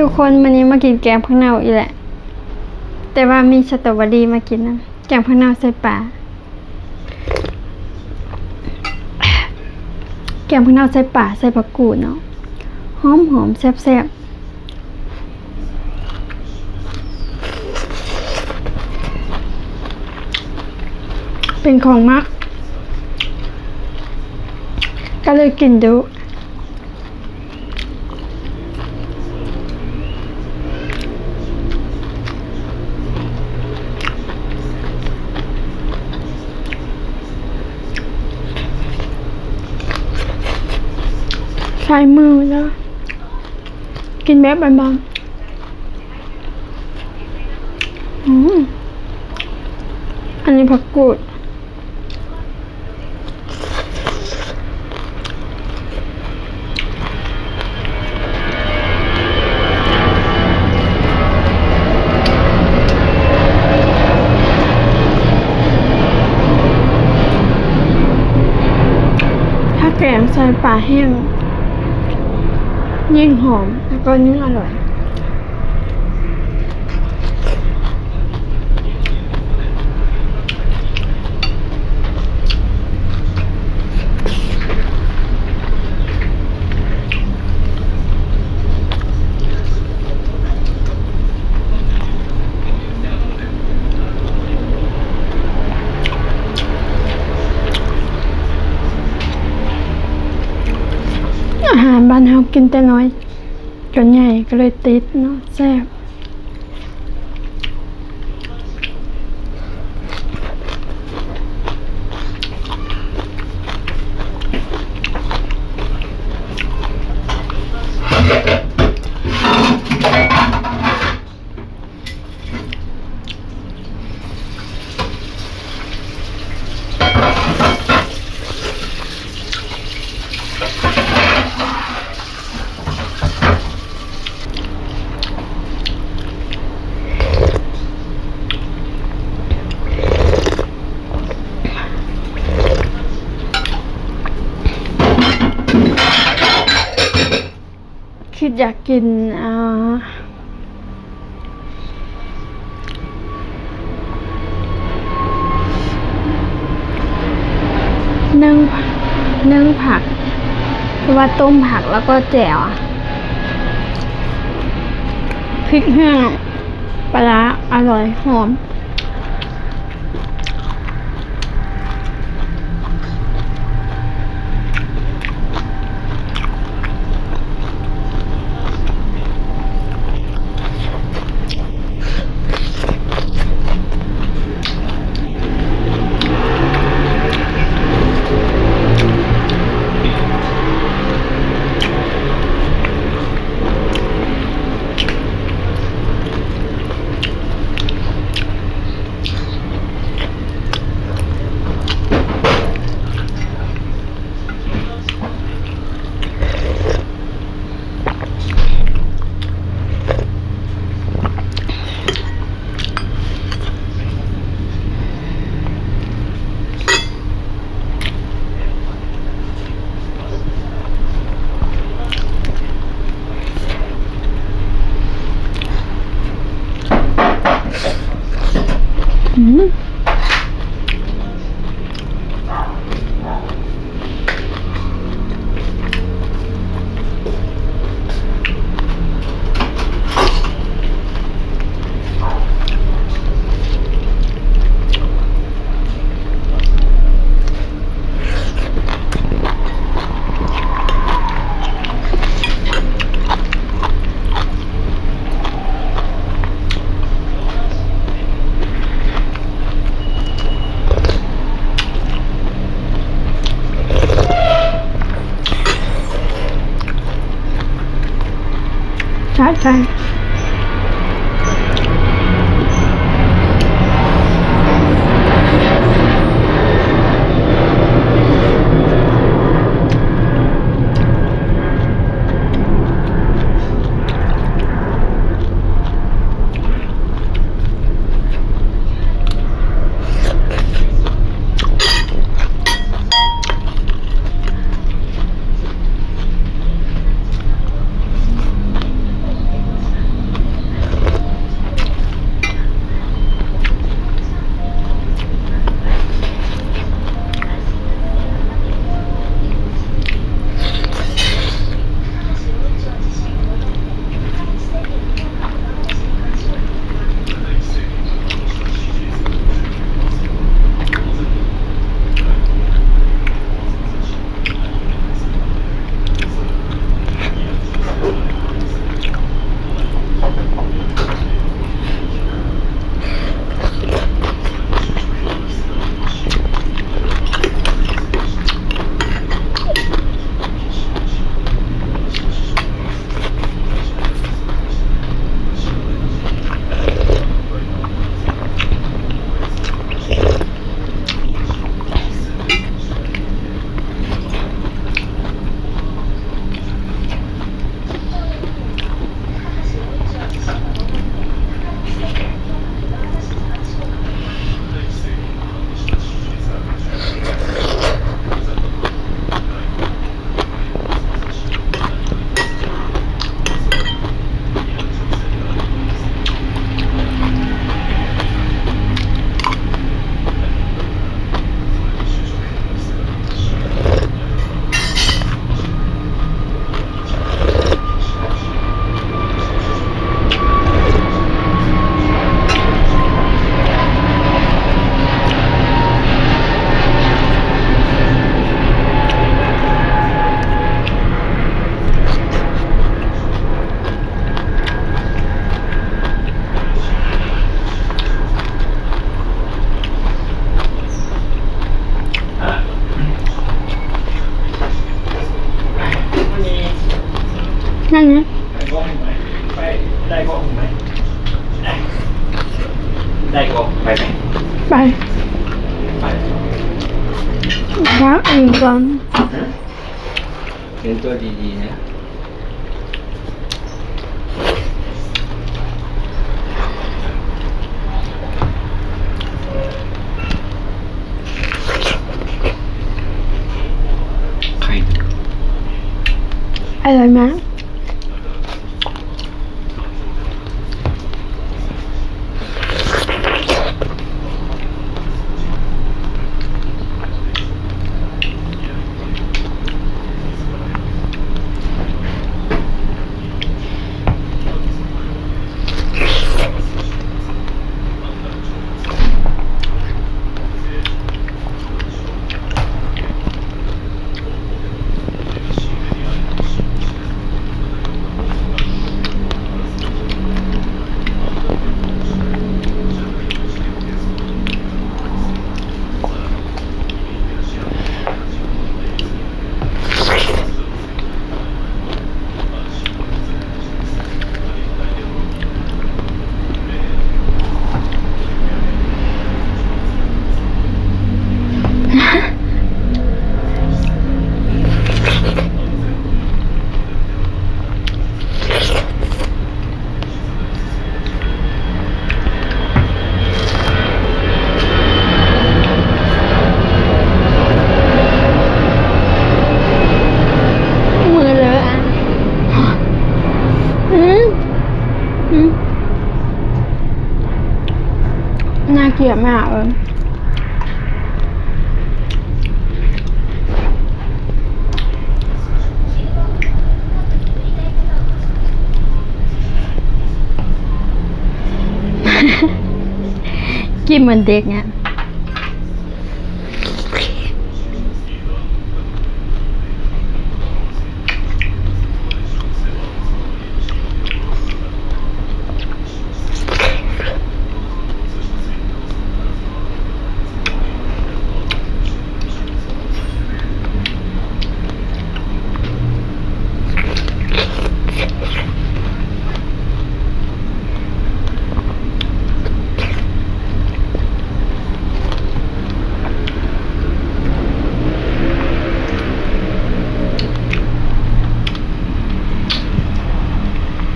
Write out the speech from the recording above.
ทุกคนมื้อนี้มากินแกงผักเน่าอีกแหละแต่ว่ามีสตรอเบอรี่มากินนะแกงผักเน่าใส่ปลาแกงผักเน่าใส่ปลาใส่ผักกูดเนาะหอมๆแซ่บๆเป็นของมักก็เลยกินดูใช้มือแล้วกินแบบบางๆอันนี้ผักกูดถ้าแกงใส่ปลาแห้งยิ่งหอมแล้วก็ยิ่งอร่อยอาหารบ้านเฮากินแต่น้อยจนใหญ่ก็เลยติดเนาะแซ่บคิดอยากกินนึ่งผักหรือว่าต้มผักแล้วก็แจ่วพริกแห้งปลาร้าอร่อยหอมใช่ ก็ไหมไปได้ก็ไหมได้ก็ไปไหม ไป ไป พักอีกก่อน เดินตัวดีๆนะใคร อร่อยมาก มือเลอะอ่ะน่าเกลียดมากเลย กินเหมือนเด็กเนี่ย